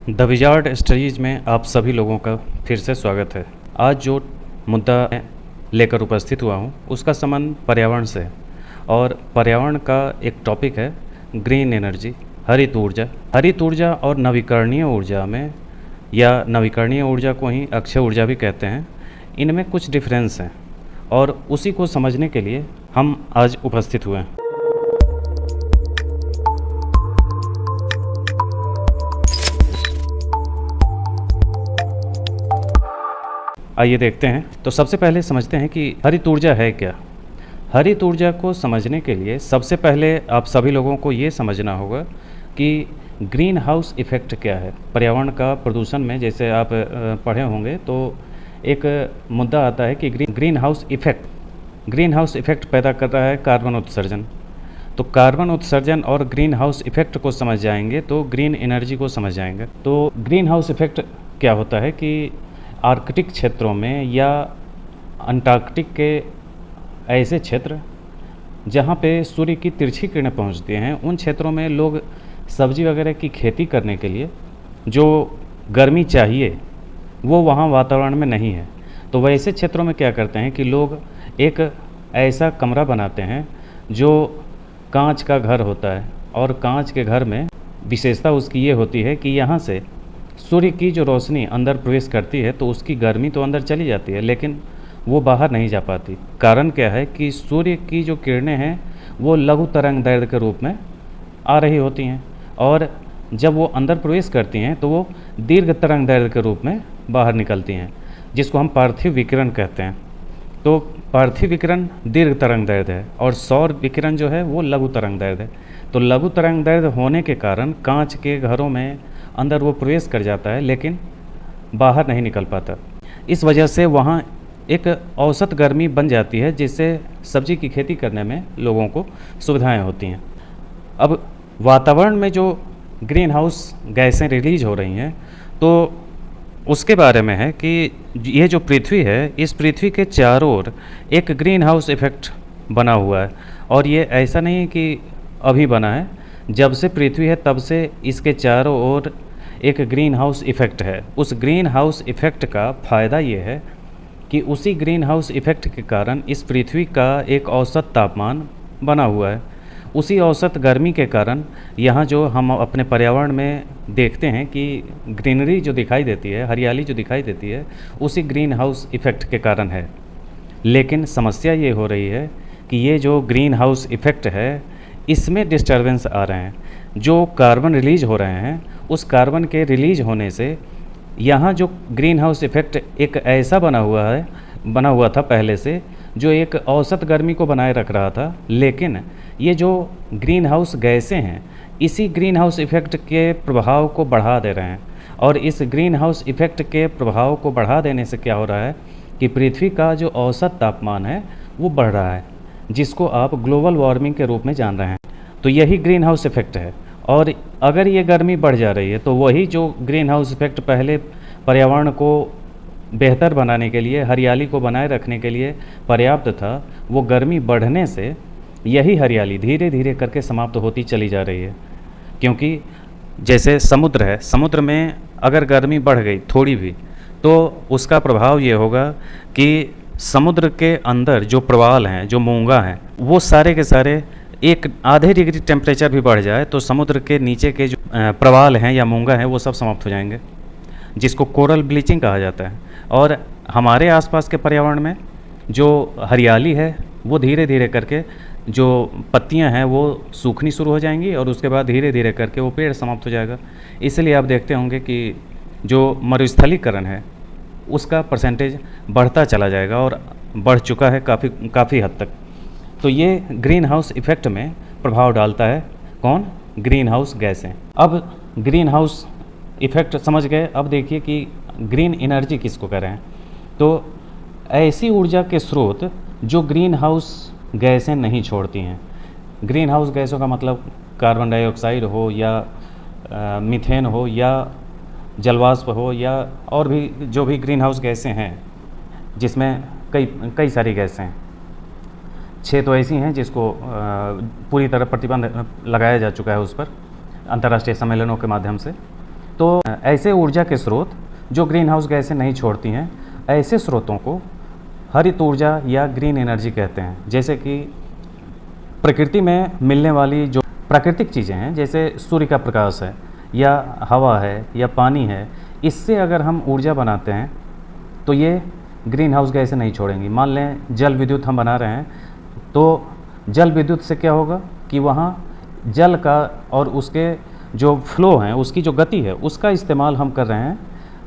The wizard studies में आप सभी लोगों का फिर से स्वागत है। आज जो मुद्दा लेकर उपस्थित हुआ हूँ उसका संबंध पर्यावरण से है और पर्यावरण का एक टॉपिक है ग्रीन एनर्जी, हरित ऊर्जा। हरित ऊर्जा और नवीकरणीय ऊर्जा में, या नवीकरणीय ऊर्जा को ही अक्षय ऊर्जा भी कहते हैं, इनमें कुछ डिफरेंस हैं और उसी को समझने के लिए हम आज उपस्थित हुए हैं। आइए देखते हैं। तो सबसे पहले समझते हैं कि हरित ऊर्जा है क्या। हरित ऊर्जा को समझने के लिए सबसे पहले आप सभी लोगों को ये समझना होगा कि ग्रीन हाउस इफ़ेक्ट क्या है। पर्यावरण का प्रदूषण में जैसे आप पढ़े होंगे तो एक मुद्दा आता है कि ग्रीन हाउस इफ़ेक्ट पैदा कर रहा है कार्बन उत्सर्जन। तो कार्बन उत्सर्जन और ग्रीन हाउस इफ़ेक्ट को समझ जाएंगे तो ग्रीन एनर्जी को समझ जाएंगे। तो ग्रीन हाउस इफ़ेक्ट क्या होता है कि आर्कटिक क्षेत्रों में या अंटार्कटिक के ऐसे क्षेत्र जहाँ पे सूर्य की तिरछी किरणें पहुँचती हैं, उन क्षेत्रों में लोग सब्जी वगैरह की खेती करने के लिए जो गर्मी चाहिए वो वहाँ वातावरण में नहीं है। तो वैसे क्षेत्रों में क्या करते हैं कि लोग एक ऐसा कमरा बनाते हैं जो कांच का घर होता है, और कांच के घर में विशेषता उसकी ये होती है कि यहाँ से सूर्य की जो रोशनी अंदर प्रवेश करती है तो उसकी गर्मी तो अंदर चली जाती है लेकिन वो बाहर नहीं जा पाती। कारण क्या है कि सूर्य की जो किरणें हैं वो लघु तरंग दैर्ध्य के रूप में आ रही होती हैं, और जब वो अंदर प्रवेश करती हैं तो वो दीर्घ तरंग दैर्ध्य के रूप में बाहर निकलती हैं, जिसको हम पार्थिव विकिरण कहते हैं। तो पार्थिव विकिरण दीर्घ तरंग दैर्ध्य है और सौर विकिरण जो है वो लघु तरंग दैर्ध्य है। तो लघु तरंग दैर्ध्य होने के कारण कांच के घरों में अंदर वो प्रवेश कर जाता है लेकिन बाहर नहीं निकल पाता। इस वजह से वहाँ एक औसत गर्मी बन जाती है जिससे सब्जी की खेती करने में लोगों को सुविधाएं होती हैं। अब वातावरण में जो ग्रीन हाउस गैसें रिलीज हो रही हैं तो उसके बारे में है कि ये जो पृथ्वी है, इस पृथ्वी के चारों ओर एक ग्रीन हाउस इफ़ेक्ट बना हुआ है। और ये ऐसा नहीं है कि अभी बना है, जब से पृथ्वी है तब से इसके चारों ओर एक ग्रीन हाउस इफ़ेक्ट है। उस ग्रीन हाउस इफ़ेक्ट का फ़ायदा ये है कि उसी ग्रीन हाउस इफ़ेक्ट के कारण इस पृथ्वी का एक औसत तापमान बना हुआ है। उसी औसत गर्मी के कारण यहाँ जो हम अपने पर्यावरण में देखते हैं कि ग्रीनरी जो दिखाई देती है, हरियाली जो दिखाई देती है, उसी ग्रीन हाउस इफ़ेक्ट के कारण है। लेकिन समस्या ये हो रही है कि ये जो ग्रीन हाउस इफ़ेक्ट है इसमें डिस्टर्बेंस आ रहे हैं। जो कार्बन रिलीज हो रहे हैं, उस कार्बन के रिलीज होने से यहाँ जो ग्रीन हाउस इफ़ेक्ट एक ऐसा बना हुआ था पहले से, जो एक औसत गर्मी को बनाए रख रहा था। लेकिन ये जो ग्रीन हाउस गैसें हैं इसी ग्रीन हाउस इफ़ेक्ट के प्रभाव को बढ़ा दे रहे हैं, और इस ग्रीन हाउस इफ़ेक्ट के प्रभाव को बढ़ा देने से क्या हो रहा है कि पृथ्वी का जो औसत तापमान है वो बढ़ रहा है, जिसको आप ग्लोबल वार्मिंग के रूप में जान रहे हैं। तो यही ग्रीन हाउस इफ़ेक्ट है। और अगर ये गर्मी बढ़ जा रही है तो वही जो ग्रीन हाउस इफ़ेक्ट पहले पर्यावरण को बेहतर बनाने के लिए, हरियाली को बनाए रखने के लिए पर्याप्त था, वो गर्मी बढ़ने से यही हरियाली धीरे धीरे करके समाप्त होती चली जा रही है। क्योंकि जैसे समुद्र है, समुद्र में अगर गर्मी बढ़ गई थोड़ी भी तो उसका प्रभाव ये होगा कि समुद्र के अंदर जो प्रवाल हैं, जो मूंगा हैं, वो सारे के सारे एक आधे डिग्री टेम्परेचर भी बढ़ जाए तो समुद्र के नीचे के जो प्रवाल हैं या मूंगा हैं वो सब समाप्त हो जाएंगे, जिसको कोरल ब्लीचिंग कहा जाता है। और हमारे आसपास के पर्यावरण में जो हरियाली है वो धीरे धीरे करके, जो पत्तियां हैं वो सूखनी शुरू हो जाएंगी और उसके बाद धीरे धीरे करके वो पेड़ समाप्त हो जाएगा। इसलिए आप देखते होंगे कि जो मरुस्थलीकरण है उसका परसेंटेज बढ़ता चला जाएगा और बढ़ चुका है काफ़ी हद तक। तो ये ग्रीन हाउस इफ़ेक्ट में प्रभाव डालता है कौन? ग्रीन हाउस गैसें। अब ग्रीन हाउस इफ़ेक्ट समझ गए। अब देखिए कि ग्रीन एनर्जी किसको कह रहे हैं। तो ऐसी ऊर्जा के स्रोत जो ग्रीन हाउस गैसें नहीं छोड़ती हैं। ग्रीन हाउस गैसों का मतलब कार्बन डाइऑक्साइड हो या मीथेन हो या जलवाष्प हो या और भी जो भी ग्रीन हाउस गैसें हैं, जिसमें कई सारी गैसें हैं। 6 तो ऐसी हैं जिसको पूरी तरह प्रतिबंध लगाया जा चुका है उस पर अंतर्राष्ट्रीय सम्मेलनों के माध्यम से। तो ऐसे ऊर्जा के स्रोत जो ग्रीन हाउस गैसें नहीं छोड़ती हैं, ऐसे स्रोतों को हरित ऊर्जा या ग्रीन एनर्जी कहते हैं। जैसे कि प्रकृति में मिलने वाली जो प्राकृतिक चीज़ें हैं, जैसे सूर्य का प्रकाश है या हवा है या पानी है, इससे अगर हम ऊर्जा बनाते हैं तो ये ग्रीन हाउस गैसें नहीं छोड़ेंगी। मान लें जल विद्युत हम बना रहे हैं, तो जल विद्युत से क्या होगा कि वहाँ जल का और उसके जो फ्लो हैं, उसकी जो गति है, उसका इस्तेमाल हम कर रहे हैं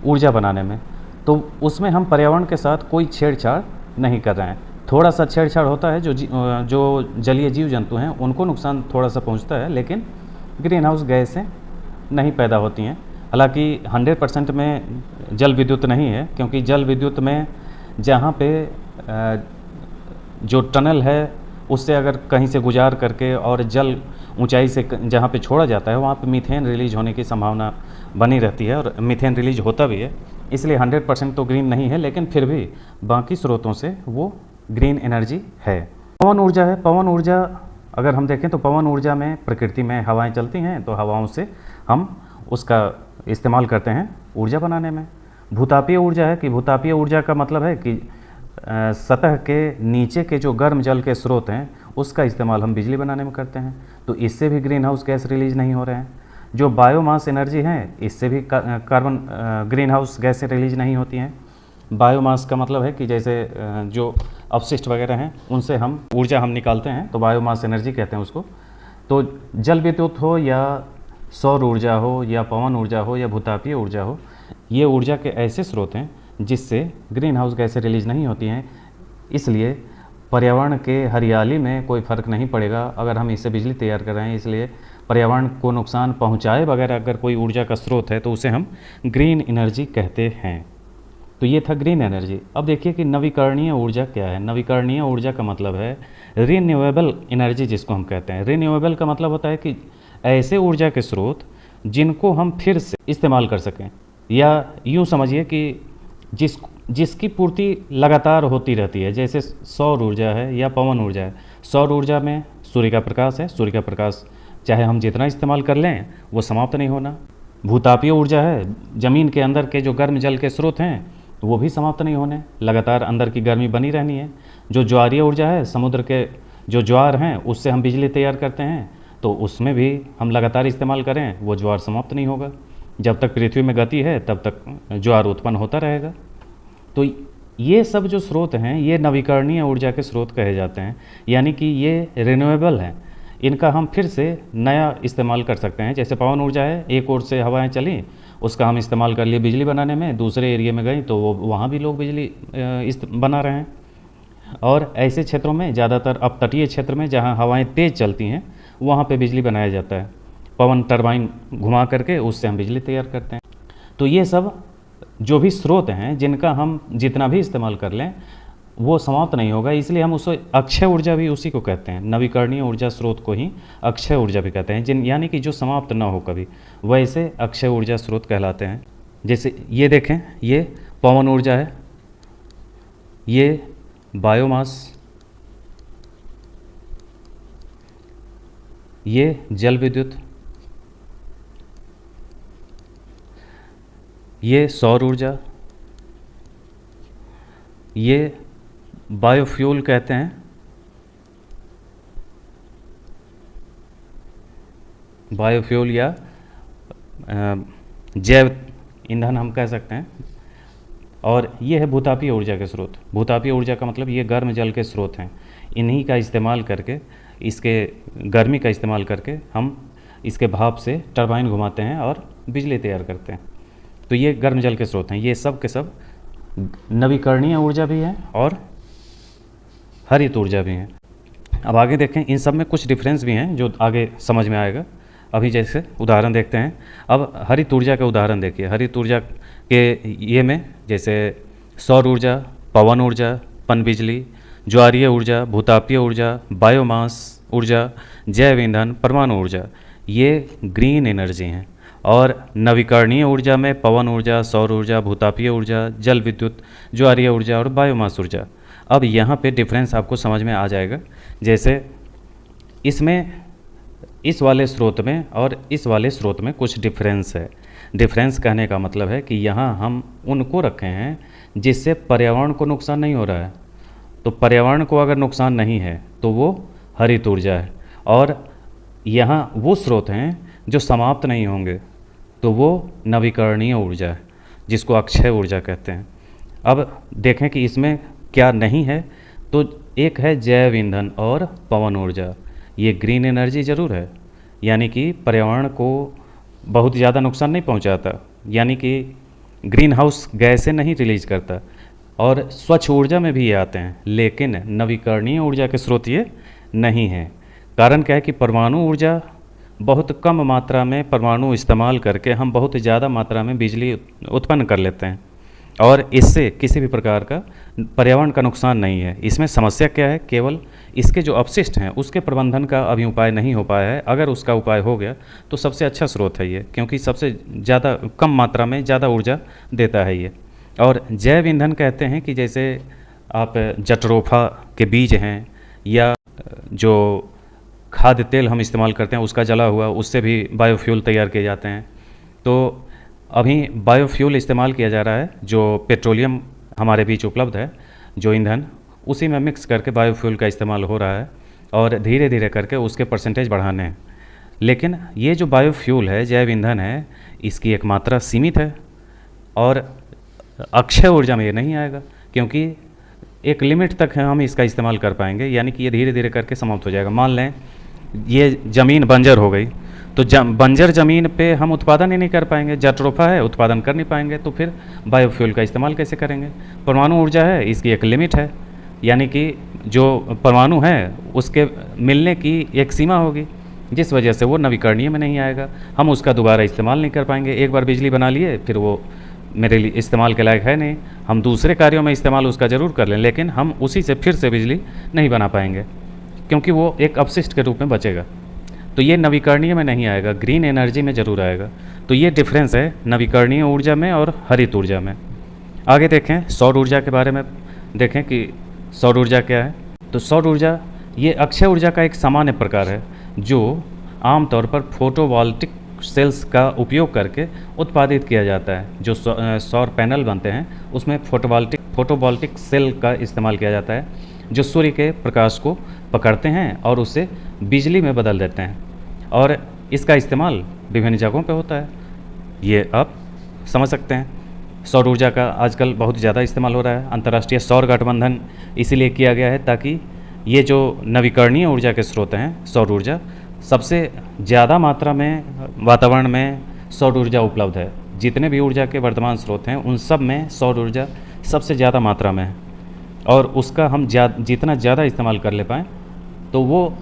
ऊर्जा बनाने में। तो उसमें हम पर्यावरण के साथ कोई छेड़छाड़ नहीं कर रहे हैं। थोड़ा सा छेड़छाड़ होता है, जो जलीय जीव जंतु हैं उनको नुकसान थोड़ा सा पहुंचता है, लेकिन ग्रीन हाउस गैसें नहीं पैदा होती हैं। हालांकि 100% में जल विद्युत नहीं है, क्योंकि जल विद्युत में जहाँ पे जो टनल है उससे अगर कहीं से गुजार करके और जल ऊंचाई से जहाँ पे छोड़ा जाता है, वहाँ पे मीथेन रिलीज होने की संभावना बनी रहती है और मीथेन रिलीज होता भी है। इसलिए 100% तो ग्रीन नहीं है, लेकिन फिर भी बाकी स्रोतों से वो ग्रीन एनर्जी है। पवन ऊर्जा है। पवन ऊर्जा अगर हम देखें तो पवन ऊर्जा में प्रकृति में हवाएं चलती हैं, तो हवाओं से हम उसका इस्तेमाल करते हैं ऊर्जा बनाने में। भूतापीय ऊर्जा है कि भूतापीय ऊर्जा का मतलब है कि सतह के नीचे के जो गर्म जल के स्रोत हैं उसका इस्तेमाल हम बिजली बनाने में करते हैं, तो इससे भी ग्रीन हाउस गैस रिलीज नहीं हो रहे हैं। जो बायोमास एनर्जी है, इससे भी कार्बन ग्रीन हाउस गैसें रिलीज नहीं होती हैं। बायोमास का मतलब है कि जैसे जो अपशिष्ट वगैरह हैं उनसे हम ऊर्जा हम निकालते हैं, तो बायोमास एनर्जी कहते हैं उसको। तो जल विद्युत हो या सौर ऊर्जा हो या पवन ऊर्जा हो या भूतापीय ऊर्जा हो, ये ऊर्जा के ऐसे स्रोत हैं जिससे ग्रीन हाउस गैसें रिलीज नहीं होती हैं। इसलिए पर्यावरण के हरियाली में कोई फ़र्क नहीं पड़ेगा अगर हम इससे बिजली तैयार कर रहे हैं। इसलिए पर्यावरण को नुकसान पहुंचाए बगैर अगर कोई ऊर्जा का स्रोत है तो उसे हम ग्रीन एनर्जी कहते हैं। तो ये था ग्रीन एनर्जी। अब देखिए कि नवीकरणीय ऊर्जा क्या है। नवीकरणीय ऊर्जा का मतलब है रिन्यूएबल एनर्जी, जिसको हम कहते हैं। रिन्यूएबल का मतलब होता है कि ऐसे ऊर्जा के स्रोत जिनको हम फिर से इस्तेमाल कर सकें, या यूँ समझिए कि जिसकी पूर्ति लगातार होती रहती है। जैसे सौर ऊर्जा है या पवन ऊर्जा है। सौर ऊर्जा में सूर्य का प्रकाश है, सूर्य का प्रकाश चाहे हम जितना इस्तेमाल कर लें वो समाप्त नहीं होना। भूतापीय ऊर्जा है, ज़मीन के अंदर के जो गर्म जल के स्रोत हैं वो भी समाप्त नहीं होने, लगातार अंदर की गर्मी बनी रहनी है। जो ज्वारीय ऊर्जा है, समुद्र के जो ज्वार हैं उससे हम बिजली तैयार करते हैं, तो उसमें भी हम लगातार इस्तेमाल करें वो ज्वार समाप्त नहीं होगा। जब तक पृथ्वी में गति है तब तक ज्वार उत्पन्न होता रहेगा। तो ये सब जो स्रोत हैं ये नवीकरणीय ऊर्जा के स्रोत कहे जाते हैं, यानी कि ये रिन्यूएबल हैं। इनका हम फिर से नया इस्तेमाल कर सकते हैं। जैसे पवन ऊर्जा है, एक ओर से हवाएं चली, उसका हम इस्तेमाल कर लिए बिजली बनाने में, दूसरे एरिया में गई तो वो वहाँ भी लोग बिजली बना रहे हैं। और ऐसे क्षेत्रों में ज़्यादातर अब तटीय क्षेत्र में जहाँ हवाएं तेज़ चलती हैं वहाँ पे बिजली बनाया जाता है। पवन टरबाइन घुमा करके उससे हम बिजली तैयार करते हैं। तो ये सब जो भी स्रोत हैं जिनका हम जितना भी इस्तेमाल कर लें वो समाप्त नहीं होगा, इसलिए हम उसे अक्षय ऊर्जा भी उसी को कहते हैं। नवीकरणीय ऊर्जा स्रोत को ही अक्षय ऊर्जा भी कहते हैं, यानी कि जो समाप्त ना हो कभी, वैसे अक्षय ऊर्जा स्रोत कहलाते हैं। जैसे ये देखें, ये पवन ऊर्जा है, ये बायोमास, ये जल विद्युत, ये सौर ऊर्जा, ये बायोफ्यूल कहते हैं, बायोफ्यूल या जैव ईंधन हम कह सकते हैं। और ये है भूतापीय ऊर्जा के स्रोत। भूतापीय ऊर्जा का मतलब ये गर्म जल के स्रोत हैं। इन्हीं का इस्तेमाल करके, इसके गर्मी का इस्तेमाल करके हम इसके भाप से टरबाइन घुमाते हैं और बिजली तैयार करते हैं। तो ये गर्म जल के स्रोत हैं। ये सब के सब नवीकरणीय ऊर्जा भी है और हरित ऊर्जा भी है। अब आगे देखें, इन सब में कुछ डिफरेंस भी हैं जो आगे समझ में आएगा। अभी जैसे उदाहरण देखते हैं। अब हरित ऊर्जा का उदाहरण देखिए। हरित ऊर्जा के ये में जैसे सौर ऊर्जा, पवन ऊर्जा, पनबिजली, ज्वारीय ऊर्जा, भूतापीय ऊर्जा, बायोमास ऊर्जा, जैव ईंधन, परमाणु ऊर्जा, ये ग्रीन एनर्जी हैं। और नवीकरणीय ऊर्जा में पवन ऊर्जा, सौर ऊर्जा, भूतापीय ऊर्जा, जल विद्युत, ज्वारीय ऊर्जा और बायोमास ऊर्जा। अब यहाँ पे डिफरेंस आपको समझ में आ जाएगा। जैसे इसमें इस वाले स्रोत में और इस वाले स्रोत में कुछ डिफरेंस है। डिफरेंस कहने का मतलब है कि यहाँ हम उनको रखे हैं जिससे पर्यावरण को नुकसान नहीं हो रहा है। तो पर्यावरण को अगर नुकसान नहीं है तो वो हरित ऊर्जा है। और यहाँ वो स्रोत हैं जो समाप्त नहीं होंगे, तो वो नवीकरणीय ऊर्जा है, जिसको अक्षय ऊर्जा कहते हैं। अब देखें कि इसमें क्या नहीं है, तो एक है जैव ईंधन और पवन ऊर्जा। ये ग्रीन एनर्जी ज़रूर है, यानी कि पर्यावरण को बहुत ज़्यादा नुकसान नहीं पहुंचाता, यानी कि ग्रीन हाउस गैसें नहीं रिलीज करता, और स्वच्छ ऊर्जा में भी ये आते हैं। लेकिन नवीकरणीय ऊर्जा के स्रोत ये नहीं हैं। कारण क्या है कि परमाणु ऊर्जा बहुत कम मात्रा में परमाणु इस्तेमाल करके हम बहुत ज़्यादा मात्रा में बिजली उत्पन्न कर लेते हैं, और इससे किसी भी प्रकार का पर्यावरण का नुकसान नहीं है। इसमें समस्या क्या है, केवल इसके जो अपशिष्ट हैं उसके प्रबंधन का अभी उपाय नहीं हो पाया है। अगर उसका उपाय हो गया तो सबसे अच्छा स्रोत है ये, क्योंकि सबसे ज़्यादा कम मात्रा में ज़्यादा ऊर्जा देता है ये। और जैव ईंधन कहते हैं कि जैसे आप जट्रोफा के बीज हैं, या जो खाद्य तेल हम इस्तेमाल करते हैं उसका जला हुआ, उससे भी बायोफ्यूल तैयार किए जाते हैं। तो अभी बायोफ्यूल इस्तेमाल किया जा रहा है, जो पेट्रोलियम हमारे बीच उपलब्ध है, जो ईंधन, उसी में मिक्स करके बायोफ्यूल का इस्तेमाल हो रहा है, और धीरे धीरे करके उसके परसेंटेज बढ़ाने हैं। लेकिन ये जो बायोफ्यूल है, जैव ईंधन है, इसकी एक मात्रा सीमित है, और अक्षय ऊर्जा में ये नहीं आएगा, क्योंकि एक लिमिट तक है हम इसका इस्तेमाल कर पाएंगे, यानी कि ये धीरे धीरे करके समाप्त हो जाएगा। मान लें ये ज़मीन बंजर हो गई, तो बंजर ज़मीन पे हम उत्पादन ही नहीं कर पाएंगे, जट्रोफा है, उत्पादन कर नहीं पाएंगे, तो फिर बायोफ्यूल का इस्तेमाल कैसे करेंगे। परमाणु ऊर्जा है, इसकी एक लिमिट है, यानी कि जो परमाणु है उसके मिलने की एक सीमा होगी, जिस वजह से वो नवीकरणीय में नहीं आएगा। हम उसका दोबारा इस्तेमाल नहीं कर पाएंगे। एक बार बिजली बना लिए, फिर वो मेरे लिए इस्तेमाल के लायक है नहीं। हम दूसरे कार्यों में इस्तेमाल उसका ज़रूर कर लें, लेकिन हम उसी से फिर से बिजली नहीं बना पाएंगे, क्योंकि वो एक अपशिष्ट के रूप में बचेगा। तो ये नवीकरणीय में नहीं आएगा, ग्रीन एनर्जी में ज़रूर आएगा। तो ये डिफरेंस है नवीकरणीय ऊर्जा में और हरित ऊर्जा में। आगे देखें सौर ऊर्जा के बारे में, देखें कि सौर ऊर्जा क्या है। तो सौर ऊर्जा ये अक्षय ऊर्जा का एक सामान्य प्रकार है, जो आमतौर पर फोटोवोल्टिक सेल्स का उपयोग करके उत्पादित किया जाता है। जो सौर पैनल बनते हैं उसमें फोटोवोल्टिक सेल का इस्तेमाल किया जाता है, जो सूर्य के प्रकाश को पकड़ते हैं और उसे बिजली में बदल देते हैं, और इसका इस्तेमाल विभिन्न जगहों पे होता है। ये आप समझ सकते हैं। सौर ऊर्जा का आजकल बहुत ज़्यादा इस्तेमाल हो रहा है। अंतर्राष्ट्रीय सौर गठबंधन इसीलिए किया गया है ताकि ये जो नवीकरणीय ऊर्जा के स्रोत हैं, सौर ऊर्जा, सबसे ज़्यादा मात्रा में वातावरण में सौर ऊर्जा उपलब्ध है। जितने भी ऊर्जा के वर्तमान स्रोत हैं उन सब में सौर ऊर्जा सबसे ज़्यादा मात्रा में है, और उसका हम जितना ज़्यादा इस्तेमाल कर ले पाएँ तो वो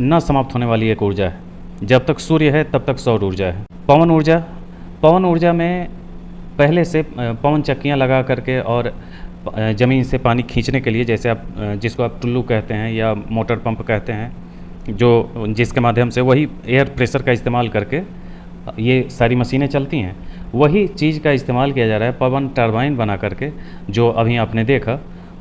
न समाप्त होने वाली एक ऊर्जा है। जब तक सूर्य है तब तक सौर ऊर्जा है। पवन ऊर्जा में पहले से पवन चक्कियाँ लगा करके और ज़मीन से पानी खींचने के लिए, जैसे आप जिसको आप टुल्लू कहते हैं या मोटर पंप कहते हैं, जो जिसके माध्यम से वही एयर प्रेशर का इस्तेमाल करके ये सारी मशीनें चलती हैं, वही चीज़ का इस्तेमाल किया जा रहा है पवन टरबाइन बना करके। जो अभी आपने देखा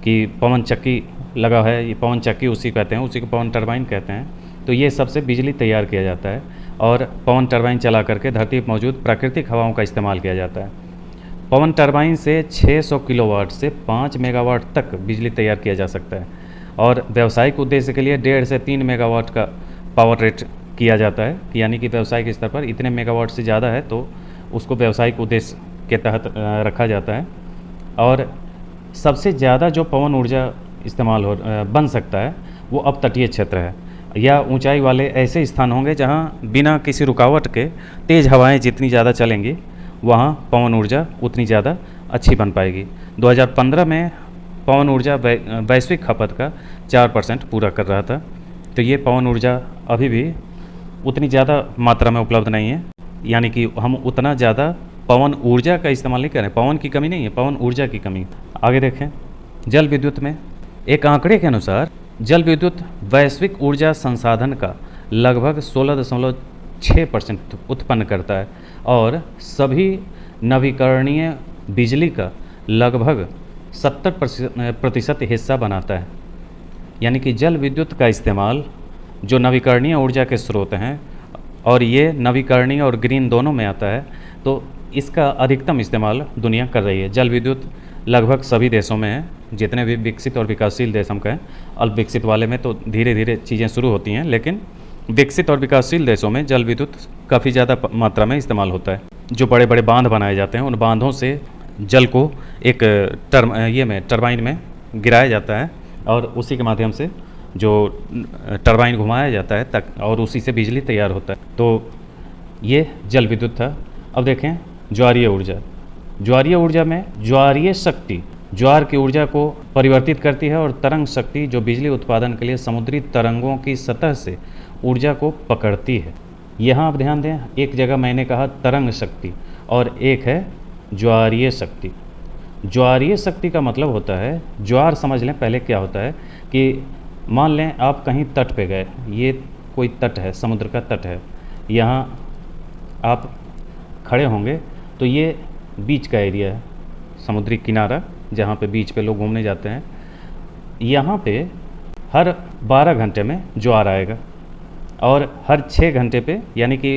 कि पवन चक्की लगा है, ये पवन चक्की उसी कहते हैं, उसी को पवन टरबाइन कहते हैं। तो ये सबसे बिजली तैयार किया जाता है, और पवन टरबाइन चला करके धरती पर मौजूद प्राकृतिक हवाओं का इस्तेमाल किया जाता है। पवन टरबाइन से 600 किलोवाट से 5 मेगावाट तक बिजली तैयार किया जा सकता है, और व्यावसायिक उद्देश्य के लिए 1.5 से 3 मेगावाट का पावर रेट किया जाता है, यानी कि व्यावसायिक स्तर पर इतने मेगावाट से ज़्यादा है तो उसको व्यावसायिक उद्देश्य के तहत रखा जाता है। और सबसे ज़्यादा जो पवन ऊर्जा इस्तेमाल बन सकता है वो अब तटीय क्षेत्र है, या ऊंचाई वाले ऐसे स्थान होंगे जहां बिना किसी रुकावट के तेज़ हवाएं जितनी ज़्यादा चलेंगी वहां पवन ऊर्जा उतनी ज़्यादा अच्छी बन पाएगी। 2015 में पवन ऊर्जा वैश्विक खपत का 4% पूरा कर रहा था। तो ये पवन ऊर्जा अभी भी उतनी ज़्यादा मात्रा में उपलब्ध नहीं है, यानी कि हम उतना ज़्यादा पवन ऊर्जा का इस्तेमाल नहीं करें। पवन की कमी नहीं है, पवन ऊर्जा की कमी। आगे देखें जल विद्युत में, एक आंकड़े के अनुसार जल विद्युत वैश्विक ऊर्जा संसाधन का लगभग 16.6% उत्पन्न करता है, और सभी नवीकरणीय बिजली का लगभग 70% हिस्सा बनाता है। यानी कि जल विद्युत का इस्तेमाल जो नवीकरणीय ऊर्जा के स्रोत हैं, और ये नवीकरणीय और ग्रीन दोनों में आता है, तो इसका अधिकतम इस्तेमाल दुनिया कर रही है। जल विद्युत लगभग सभी देशों में है, जितने भी विकसित और विकासशील देश हम कहें। अल्प विकसित वाले में तो धीरे धीरे चीज़ें शुरू होती हैं, लेकिन विकसित और विकासशील देशों में जल विद्युत काफ़ी ज़्यादा मात्रा में इस्तेमाल होता है। जो बड़े बड़े बांध बनाए जाते हैं, उन बांधों से जल को एक टरबाइन में गिराया जाता है और उसी के माध्यम से जो टरबाइन घुमाया जाता है तक, और उसी से बिजली तैयार होता है। तो ये जल विद्युत था। अब देखें ज्वारीय ऊर्जा। ज्वारीय ऊर्जा में ज्वारीय शक्ति ज्वार की ऊर्जा को परिवर्तित करती है और तरंग शक्ति जो बिजली उत्पादन के लिए समुद्री तरंगों की सतह से ऊर्जा को पकड़ती है। यहाँ आप ध्यान दें, एक जगह मैंने कहा तरंग शक्ति और एक है ज्वारीय शक्ति। ज्वारीय शक्ति का मतलब होता है, ज्वार समझ लें पहले क्या होता है कि मान लें आप कहीं तट पे गए, ये कोई तट है, समुद्र का तट है, यहाँ आप खड़े होंगे तो ये बीच का एरिया है, समुद्री किनारा जहाँ पे बीच पे लोग घूमने जाते हैं। यहाँ पे हर 12 घंटे में ज्वार आएगा और हर 6 घंटे पे, यानी कि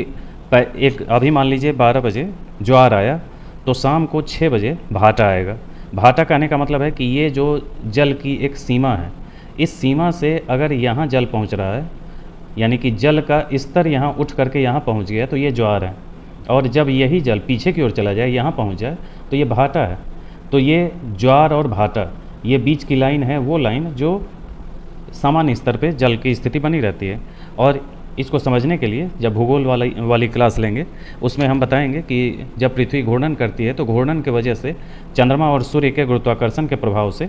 एक अभी मान लीजिए 12 बजे ज्वार आया तो शाम को 6 बजे भाटा आएगा। भाटा कहने का मतलब है कि ये जो जल की एक सीमा है, इस सीमा से अगर यहाँ जल पहुँच रहा है, यानी कि जल का स्तर यहाँ उठ करके यहाँ पहुँच गया तो ये ज्वार है, और जब यही जल पीछे की ओर चला जाए, यहाँ पहुँच जाए तो ये भाटा है। तो ये ज्वार और भाटा, ये बीच की लाइन है, वो लाइन जो सामान्य स्तर पे जल की स्थिति बनी रहती है। और इसको समझने के लिए जब भूगोल वाली क्लास लेंगे, उसमें हम बताएंगे कि जब पृथ्वी घूर्णन करती है तो घूर्णन की वजह से चंद्रमा और सूर्य के गुरुत्वाकर्षण के प्रभाव से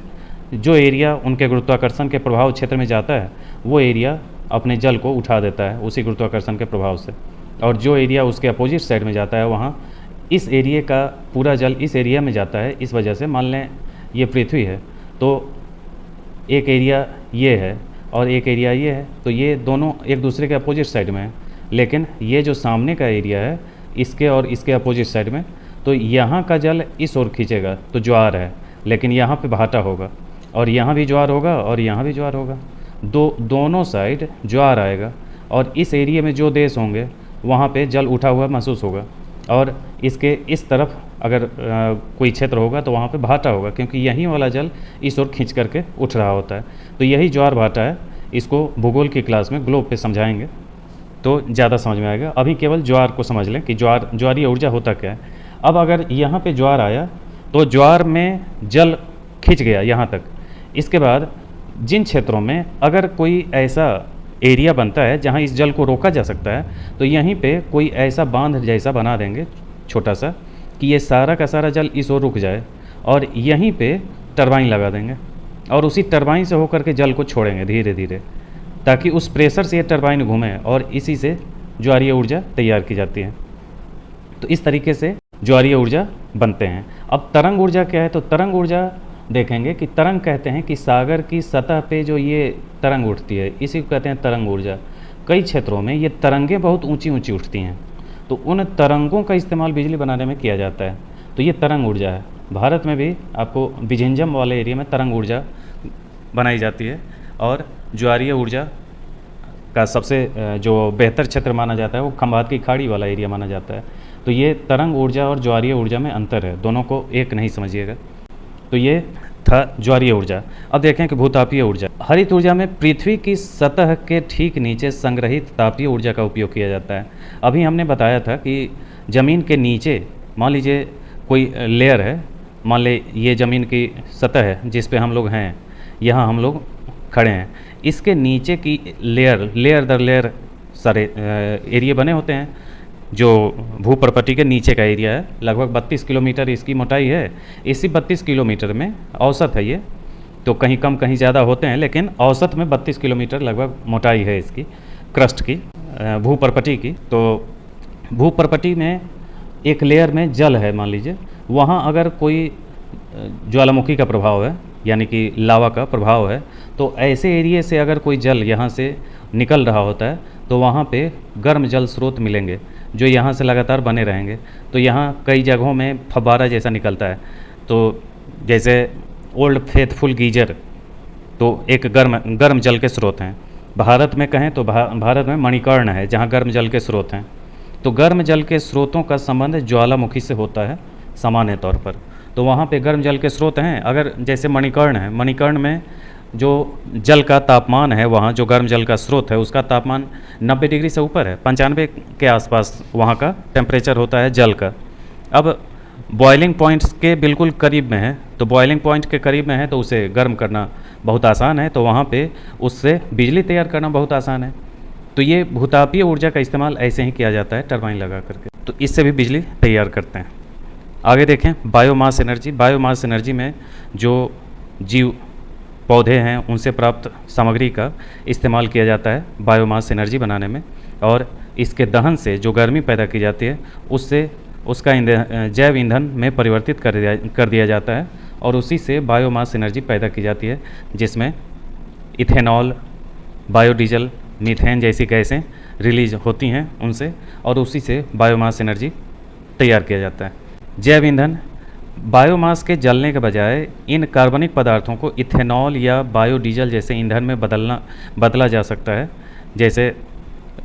जो एरिया उनके गुरुत्वाकर्षण के प्रभाव क्षेत्र में जाता है, वो एरिया अपने जल को उठा देता है उसी गुरुत्वाकर्षण के प्रभाव से, और जो एरिया उसके अपोजिट साइड में जाता है, वहाँ इस एरिया का पूरा जल इस एरिया में जाता है। इस वजह से मान लें ये पृथ्वी है तो एक एरिया ये है और एक एरिया ये है, तो ये दोनों एक दूसरे के अपोजिट साइड में है। लेकिन ये जो सामने का एरिया है, इसके और इसके अपोजिट साइड में, तो यहाँ का जल इस ओर खींचेगा तो ज्वार है, लेकिन यहाँ पे भाटा होगा, और यहाँ भी ज्वार होगा और यहाँ भी ज्वार होगा। दोनों साइड ज्वार आएगा, और इस एरिया में जो देश होंगे वहाँ पे जल उठा हुआ महसूस होगा, और इसके इस तरफ अगर कोई क्षेत्र होगा तो वहाँ पे भाटा होगा, क्योंकि यहीं वाला जल इस ओर खींच करके उठ रहा होता है। तो यही ज्वार भाटा है। इसको भूगोल की क्लास में ग्लोब पे समझाएंगे तो ज़्यादा समझ में आएगा। अभी केवल ज्वार को समझ लें कि ज्वारीय ऊर्जा होता क्या है। अब अगर यहाँ पे ज्वार आया तो ज्वार में जल खिंच गया यहाँ तक। इसके बाद जिन क्षेत्रों में अगर कोई ऐसा एरिया बनता है जहाँ इस जल को रोका जा सकता है, तो यहीं पे कोई ऐसा बांध जैसा बना देंगे छोटा सा कि ये सारा का सारा जल इस ओर रुक जाए, और यहीं पे टरबाइन लगा देंगे और उसी टरबाइन से होकर के जल को छोड़ेंगे धीरे धीरे, ताकि उस प्रेशर से ये टरबाइन घूमे और इसी से ज्वारीय ऊर्जा तैयार की जाती है। तो इस तरीके से ज्वारीय ऊर्जा बनते हैं। अब तरंग ऊर्जा क्या है, तो तरंग ऊर्जा देखेंगे कि तरंग कहते हैं कि सागर की सतह पे जो ये तरंग उठती है, इसी को कहते हैं तरंग ऊर्जा। कई क्षेत्रों में ये तरंगें बहुत ऊंची ऊंची उठती हैं, तो उन तरंगों का इस्तेमाल बिजली बनाने में किया जाता है। तो ये तरंग ऊर्जा है। भारत में भी आपको विझिंजम वाले एरिया में तरंग ऊर्जा बनाई जाती है, और ज्वारीय ऊर्जा का सबसे जो बेहतर क्षेत्र माना जाता है वो खंभात की खाड़ी वाला एरिया माना जाता है। तो ये तरंग ऊर्जा और ज्वारीय ऊर्जा में अंतर है, दोनों को एक नहीं समझिएगा। तो ये था ज्वारीय ऊर्जा। अब देखें कि भूतापीय ऊर्जा। हरित ऊर्जा में पृथ्वी की सतह के ठीक नीचे संग्रहित तापीय ऊर्जा का उपयोग किया जाता है। अभी हमने बताया था कि ज़मीन के नीचे मान लीजिए कोई लेयर है, मान ले ये ज़मीन की सतह है जिस पे हम लोग हैं, यहाँ हम लोग खड़े हैं, इसके नीचे की लेयर दर लेयर सारे एरिया बने होते हैं। जो भूप्रपट्टी के नीचे का एरिया है, लगभग 32 किलोमीटर इसकी मोटाई है। इसी 32 किलोमीटर में औसत है ये, तो कहीं कम कहीं ज़्यादा होते हैं, लेकिन औसत में 32 किलोमीटर लगभग मोटाई है इसकी क्रस्ट की, भूप्रपट्टी की। तो भूप्रपट्टी में एक लेयर में जल है मान लीजिए, वहाँ अगर कोई ज्वालामुखी का प्रभाव है, यानी कि लावा का प्रभाव है, तो ऐसे एरिया से अगर कोई जल यहाँ से निकल रहा होता है तो वहाँ पे गर्म जल स्रोत मिलेंगे जो यहाँ से लगातार बने रहेंगे। तो यहाँ कई जगहों में फव्वारा जैसा निकलता है, तो जैसे ओल्ड फेथफुल गीजर, तो एक गर्म जल के स्रोत हैं। भारत में कहें तो भारत में मणिकर्ण है जहाँ गर्म जल के स्रोत हैं। तो गर्म जल के स्रोतों का संबंध ज्वालामुखी से होता है सामान्य तौर पर। तो वहाँ पे गर्म जल के स्रोत हैं। अगर जैसे मणिकर्ण है, मणिकर्ण में जो जल का तापमान है, वहाँ जो गर्म जल का स्रोत है उसका तापमान 90 डिग्री से ऊपर है, 95 के आसपास वहाँ का टेम्परेचर होता है जल का। अब बॉइलिंग पॉइंट्स के बिल्कुल करीब में है, तो बॉइलिंग पॉइंट के करीब में है तो उसे गर्म करना बहुत आसान है, तो वहाँ पे उससे बिजली तैयार करना बहुत आसान है। तो ये भूतापीय ऊर्जा का इस्तेमाल ऐसे ही किया जाता है टरबाइन लगा करके, तो इससे भी बिजली तैयार करते हैं। आगे देखें बायोमास एनर्जी। बायोमास एनर्जी में जो जीव पौधे हैं उनसे प्राप्त सामग्री का इस्तेमाल किया जाता है बायोमास एनर्जी बनाने में, और इसके दहन से जो गर्मी पैदा की जाती है उससे उसका जैव ईंधन में परिवर्तित कर दिया जाता है, और उसी से बायोमास एनर्जी पैदा की जाती है, जिसमें इथेनॉल, बायोडीजल, मीथेन जैसी गैसें रिलीज होती हैं उनसे, और उसी से बायोमास एनर्जी तैयार किया जाता है। जैव ईंधन, बायोमास के जलने के बजाय इन कार्बनिक पदार्थों को इथेनॉल या बायोडीजल जैसे ईंधन में बदला जा सकता है। जैसे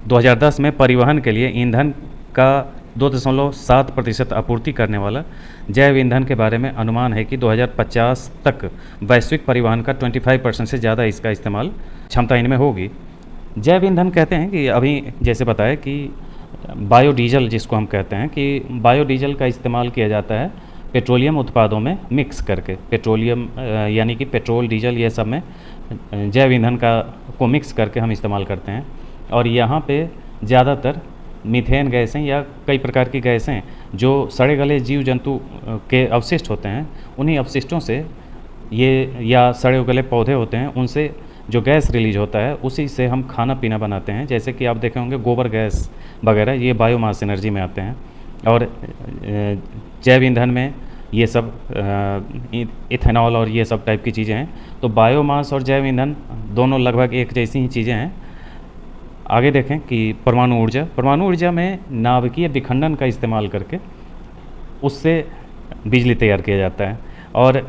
2010 में परिवहन के लिए ईंधन का 2.7% आपूर्ति करने वाला जैव ईंधन के बारे में अनुमान है कि 2050 तक वैश्विक परिवहन का 25% से ज़्यादा इसका इस्तेमाल क्षमता इनमें होगी। जैव ईंधन कहते हैं कि अभी जैसे बताया कि बायोडीजल जिसको हम कहते हैं कि बायोडीजल का इस्तेमाल किया जाता है पेट्रोलियम उत्पादों में मिक्स करके। पेट्रोलियम यानी कि पेट्रोल, डीजल, ये सब में जैव ईंधन को मिक्स करके हम इस्तेमाल करते हैं, और यहाँ पे ज़्यादातर मीथेन गैसें या कई प्रकार की गैसें जो सड़े गले जीव जंतु के अवशिष्ट होते हैं, उन्हीं अवशिष्टों से ये, या सड़े गले पौधे होते हैं उनसे जो गैस रिलीज होता है उसी से हम खाना पीना बनाते हैं। जैसे कि आप देखे होंगे गोबर गैस वगैरह, ये बायोमास एनर्जी में आते हैं। और जैव ईंधन में ये सब इथेनॉल और ये सब टाइप की चीज़ें हैं। तो बायोमास और जैव ईंधन दोनों लगभग एक जैसी ही चीज़ें हैं। आगे देखें कि परमाणु ऊर्जा। परमाणु ऊर्जा में नाभिकीय विखंडन का इस्तेमाल करके उससे बिजली तैयार किया जाता है, और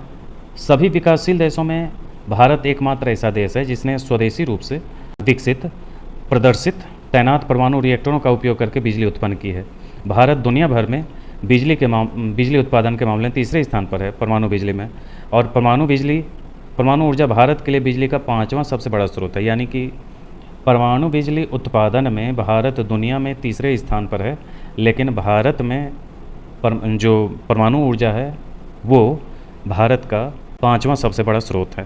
सभी विकासशील देशों में भारत एकमात्र ऐसा देश है जिसने स्वदेशी रूप से विकसित, प्रदर्शित, तैनात परमाणु रिएक्टरों का उपयोग करके बिजली उत्पन्न की है। भारत दुनिया भर में बिजली उत्पादन के मामले में तीसरे स्थान पर है परमाणु बिजली में, और परमाणु ऊर्जा भारत के लिए बिजली का 5वां सबसे बड़ा स्रोत है। यानी कि परमाणु बिजली उत्पादन में भारत दुनिया में तीसरे स्थान पर है, लेकिन भारत में जो परमाणु ऊर्जा है वो भारत का 5वां सबसे बड़ा स्रोत है।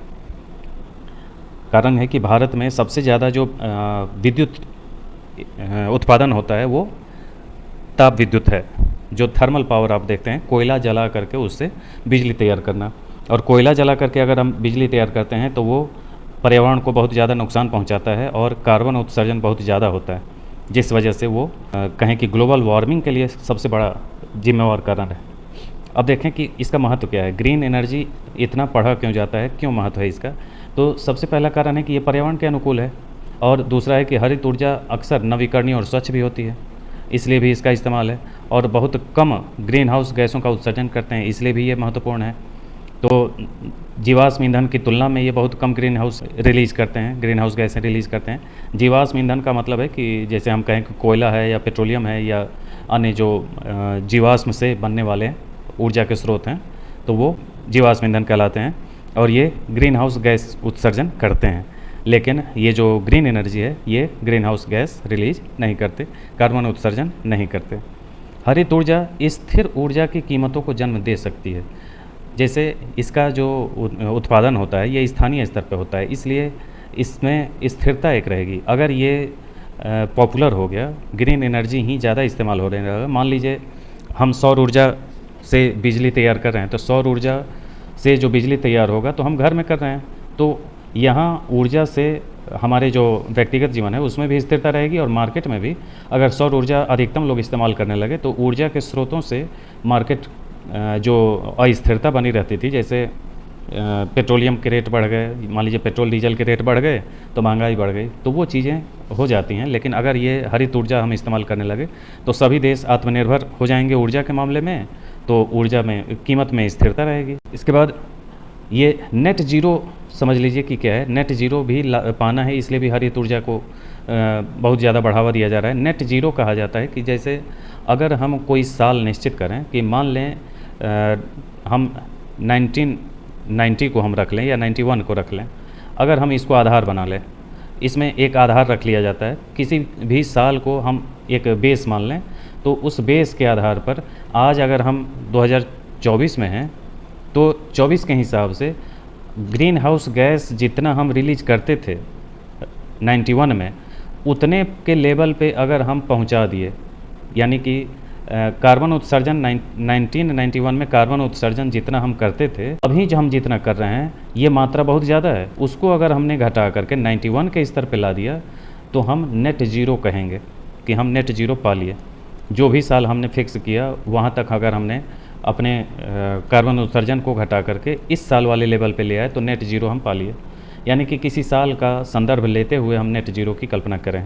कारण है कि भारत में सबसे ज़्यादा जो विद्युत उत्पादन होता है वो ताप विद्युत है, जो थर्मल पावर आप देखते हैं, कोयला जला करके उससे बिजली तैयार करना। और कोयला जला करके अगर हम बिजली तैयार करते हैं तो वो पर्यावरण को बहुत ज़्यादा नुकसान पहुंचाता है और कार्बन उत्सर्जन बहुत ज़्यादा होता है, जिस वजह से वो कहें कि ग्लोबल वार्मिंग के लिए सबसे बड़ा जिम्मेवार कारण है। अब देखें कि इसका महत्व क्या है, ग्रीन एनर्जी इतना पढ़ा क्यों जाता है, क्यों महत्व है इसका। तो सबसे पहला कारण है कि ये पर्यावरण के अनुकूल है, और दूसरा है कि हरित ऊर्जा अक्सर नवीकरणीय और स्वच्छ भी होती है, इसलिए भी इसका इस्तेमाल है, और बहुत कम ग्रीन हाउस गैसों का उत्सर्जन करते हैं, इसलिए भी ये महत्वपूर्ण है। तो जीवाश्म ईंधन की तुलना में ये बहुत कम ग्रीन हाउस गैसें रिलीज़ करते हैं। जीवाश्म ईंधन का मतलब है कि जैसे हम कहें कि कोयला है या पेट्रोलियम है या अन्य जो जीवाश्म से बनने वाले ऊर्जा के स्रोत हैं, तो वो जीवाश्म ईंधन कहलाते हैं, और ये ग्रीन हाउस गैस उत्सर्जन करते हैं। लेकिन ये जो ग्रीन एनर्जी है ये ग्रीन हाउस गैस रिलीज नहीं करते, कार्बन उत्सर्जन नहीं करते। हरित ऊर्जा स्थिर ऊर्जा की कीमतों को जन्म दे सकती है। जैसे इसका जो उत्पादन होता है ये स्थानीय स्तर पर होता है, इसलिए इसमें स्थिरता एक रहेगी। अगर ये पॉपुलर हो गया, ग्रीन एनर्जी ही ज़्यादा इस्तेमाल हो रहा है, मान लीजिए हम सौर ऊर्जा से बिजली तैयार कर रहे हैं, तो सौर ऊर्जा से जो बिजली तैयार होगा तो हम घर में कर रहे हैं, तो यहाँ ऊर्जा से हमारे जो व्यक्तिगत जीवन है उसमें भी स्थिरता रहेगी, और मार्केट में भी अगर सौर ऊर्जा अधिकतम लोग इस्तेमाल करने लगे तो ऊर्जा के स्रोतों से मार्केट जो अस्थिरता बनी रहती थी, जैसे पेट्रोलियम के रेट बढ़ गए, मान लीजिए पेट्रोल डीजल के रेट बढ़ गए तो महंगाई बढ़ गई, तो वो चीज़ें हो जाती हैं। लेकिन अगर ये हरित ऊर्जा हम इस्तेमाल करने लगे तो सभी देश आत्मनिर्भर हो जाएंगे ऊर्जा के मामले में, तो ऊर्जा में कीमत में स्थिरता रहेगी। इसके बाद ये नेट ज़ीरो समझ लीजिए कि क्या है, नेट ज़ीरो भी पाना है, इसलिए भी हरित ऊर्जा को बहुत ज़्यादा बढ़ावा दिया जा रहा है। नेट ज़ीरो कहा जाता है कि जैसे अगर हम कोई साल निश्चित करें कि मान लें हम 1990 को हम रख लें या 91 को रख लें, अगर हम इसको आधार बना लें, इसमें एक आधार रख लिया जाता है, किसी भी साल को हम एक बेस मान लें, तो उस बेस के आधार पर आज अगर हम 2024 में हैं तो 24 के हिसाब से ग्रीन हाउस गैस जितना हम रिलीज करते थे 91 में, उतने के लेवल पे अगर हम पहुंचा दिए, यानी कि कार्बन उत्सर्जन 1991 में कार्बन उत्सर्जन जितना हम करते थे, अभी जो हम जितना कर रहे हैं ये मात्रा बहुत ज़्यादा है, उसको अगर हमने घटा करके 91 के स्तर पे ला दिया तो हम नेट ज़ीरो कहेंगे कि हम नेट ज़ीरो पा लिए। जो भी साल हमने फिक्स किया वहाँ तक अगर हमने अपने कार्बन उत्सर्जन को घटा करके इस साल वाले लेवल पे ले आए तो नेट ज़ीरो हम पा लिए। यानी कि किसी साल का संदर्भ लेते हुए हम नेट ज़ीरो की कल्पना करें।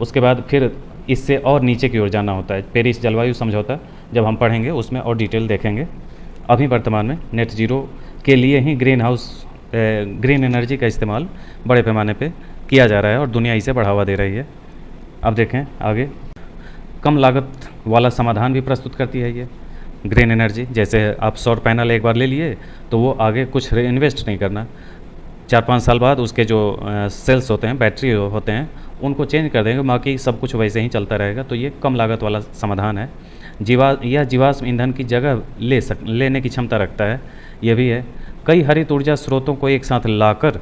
उसके बाद फिर इससे और नीचे की ओर जाना होता है। पेरिस जलवायु समझौता जब हम पढ़ेंगे उसमें और डिटेल देखेंगे। अभी वर्तमान में नेट ज़ीरो के लिए ही ग्रीन एनर्जी का इस्तेमाल बड़े पैमाने पे किया जा रहा है और दुनिया इसे बढ़ावा दे रही है। अब देखें आगे, कम लागत वाला समाधान भी प्रस्तुत करती है ये ग्रीन एनर्जी। जैसे आप सौर पैनल एक बार ले लिए तो वो आगे कुछ इन्वेस्ट नहीं करना, 4-5 साल बाद उसके जो सेल्स होते हैं, बैटरी होते हैं, उनको चेंज कर देंगे, बाकी सब कुछ वैसे ही चलता रहेगा। तो ये कम लागत वाला समाधान है। यह जीवाश्म ईंधन की जगह लेने की क्षमता रखता है। ये भी है, कई हरित ऊर्जा स्रोतों को एक साथ लाकर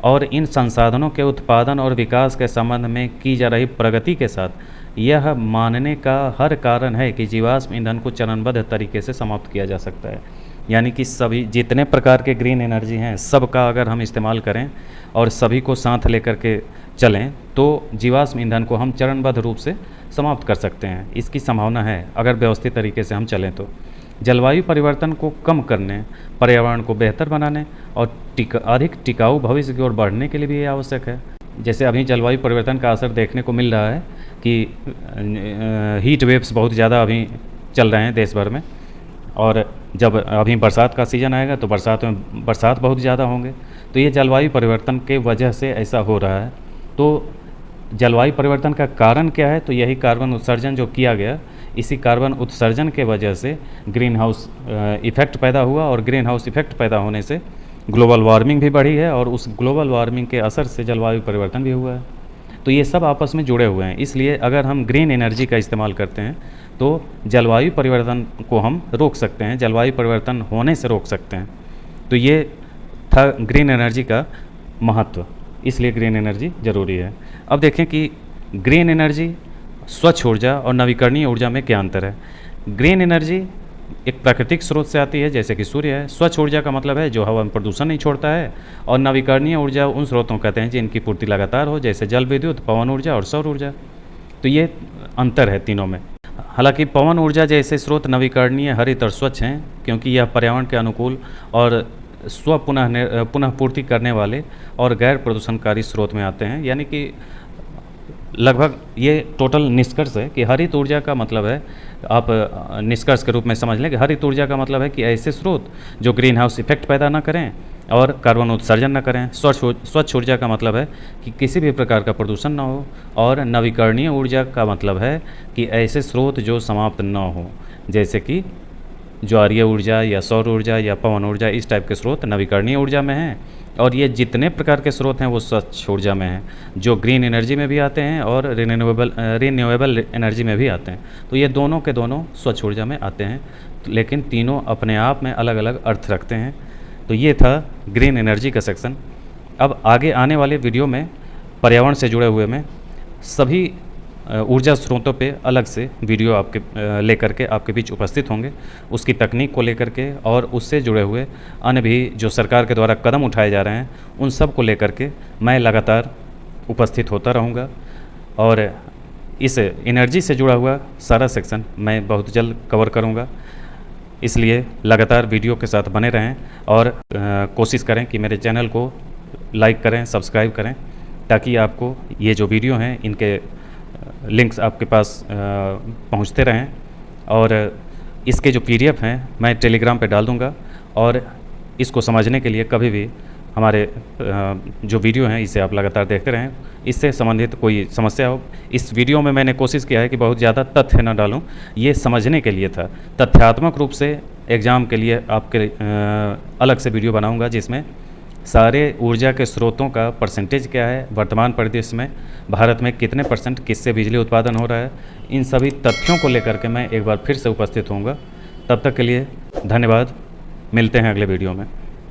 और इन संसाधनों के उत्पादन और विकास के संबंध में की जा रही प्रगति के साथ यह मानने का हर कारण है कि जीवाश्म ईंधन को चरणबद्ध तरीके से समाप्त किया जा सकता है। यानी कि सभी जितने प्रकार के ग्रीन एनर्जी हैं सबका अगर हम इस्तेमाल करें और सभी को साथ लेकर के चलें तो जीवाश्म ईंधन को हम चरणबद्ध रूप से समाप्त कर सकते हैं। इसकी संभावना है अगर व्यवस्थित तरीके से हम चलें तो। जलवायु परिवर्तन को कम करने, पर्यावरण को बेहतर बनाने और अधिक टिकाऊ भविष्य की ओर बढ़ने के लिए भी ये आवश्यक है। जैसे अभी जलवायु परिवर्तन का असर देखने को मिल रहा है कि हीट वेव्स बहुत ज़्यादा अभी चल रहे हैं देश भर में, और जब अभी बरसात का सीज़न आएगा तो बरसात में बरसात बहुत ज़्यादा होंगे। तो ये जलवायु परिवर्तन के वजह से ऐसा हो रहा है। तो जलवायु परिवर्तन का कारण क्या है? तो यही कार्बन उत्सर्जन जो किया गया, इसी कार्बन उत्सर्जन के वजह से ग्रीन हाउस इफ़ेक्ट पैदा हुआ, और ग्रीन हाउस इफ़ेक्ट पैदा होने से ग्लोबल वार्मिंग भी बढ़ी है, और उस ग्लोबल वार्मिंग के असर से जलवायु परिवर्तन भी हुआ है। तो ये सब आपस में जुड़े हुए हैं। इसलिए अगर हम ग्रीन एनर्जी का इस्तेमाल करते हैं तो जलवायु परिवर्तन को हम रोक सकते हैं, जलवायु परिवर्तन होने से रोक सकते हैं। तो ये था ग्रीन एनर्जी का महत्व, इसलिए ग्रीन एनर्जी ज़रूरी है। अब देखें कि ग्रीन एनर्जी, स्वच्छ ऊर्जा और नवीकरणीय ऊर्जा में क्या अंतर है। ग्रीन एनर्जी एक प्राकृतिक स्रोत से आती है, जैसे कि सूर्य है। स्वच्छ ऊर्जा का मतलब है जो हवा में प्रदूषण नहीं छोड़ता है, और नवीकरणीय ऊर्जा उन स्रोतों कहते हैं जिनकी पूर्ति लगातार हो, जैसे जल विद्युत, पवन ऊर्जा और सौर ऊर्जा। तो ये अंतर है तीनों में। हालांकि पवन ऊर्जा जैसे स्रोत नवीकरणीय, हरित और स्वच्छ हैं, क्योंकि यह पर्यावरण के अनुकूल और पुनः पूर्ति करने वाले और गैर प्रदूषणकारी स्रोत में आते हैं। यानी कि लगभग ये टोटल निष्कर्ष है कि हरित ऊर्जा का मतलब है, आप निष्कर्ष के रूप में समझ लें कि हरित ऊर्जा का मतलब है कि ऐसे स्रोत जो ग्रीन हाउस इफेक्ट पैदा ना करें और कार्बन उत्सर्जन न करें। स्वच्छ ऊर्जा का मतलब है कि किसी भी प्रकार का प्रदूषण ना हो, और नवीकरणीय ऊर्जा का मतलब है कि ऐसे स्रोत जो समाप्त न हो, जैसे कि ज्वारीय ऊर्जा या सौर ऊर्जा या पवन ऊर्जा, इस टाइप के स्रोत नवीकरणीय ऊर्जा में हैं। और ये जितने प्रकार के स्रोत हैं वो स्वच्छ ऊर्जा में हैं, जो ग्रीन एनर्जी में भी आते हैं और रिन्यूएबल एनर्जी में भी आते हैं। तो ये दोनों के दोनों स्वच्छ ऊर्जा में आते हैं, लेकिन तीनों अपने आप में अलग अलग अर्थ रखते हैं। तो ये था ग्रीन एनर्जी का सेक्शन। अब आगे आने वाले वीडियो में पर्यावरण से जुड़े हुए में सभी ऊर्जा स्रोतों पे अलग से वीडियो आपके लेकर के आपके बीच उपस्थित होंगे, उसकी तकनीक को लेकर के और उससे जुड़े हुए अन्य भी जो सरकार के द्वारा कदम उठाए जा रहे हैं उन सब को लेकर के मैं लगातार उपस्थित होता रहूँगा। और इस एनर्जी से जुड़ा हुआ सारा सेक्शन मैं बहुत जल्द कवर करूँगा, इसलिए लगातार वीडियो के साथ बने रहें और कोशिश करें कि मेरे चैनल को लाइक करें, सब्सक्राइब करें, ताकि आपको ये जो वीडियो हैं इनके लिंक्स आपके पास पहुंचते रहें। और इसके जो PDF हैं मैं टेलीग्राम पे डाल दूंगा, और इसको समझने के लिए कभी भी हमारे जो वीडियो हैं इसे आप लगातार देखते रहें। इससे संबंधित कोई समस्या हो, इस वीडियो में मैंने कोशिश किया है कि बहुत ज़्यादा तथ्य न डालूं, ये समझने के लिए था। तथ्यात्मक रूप से एग्ज़ाम के लिए आपके अलग से वीडियो बनाऊंगा जिसमें सारे ऊर्जा के स्रोतों का परसेंटेज क्या है, वर्तमान परिदृश्य में भारत में कितने % किससे बिजली उत्पादन हो रहा है, इन सभी तथ्यों को लेकर के मैं एक बार फिर से उपस्थित होऊंगा। तब तक के लिए धन्यवाद, मिलते हैं अगले वीडियो में।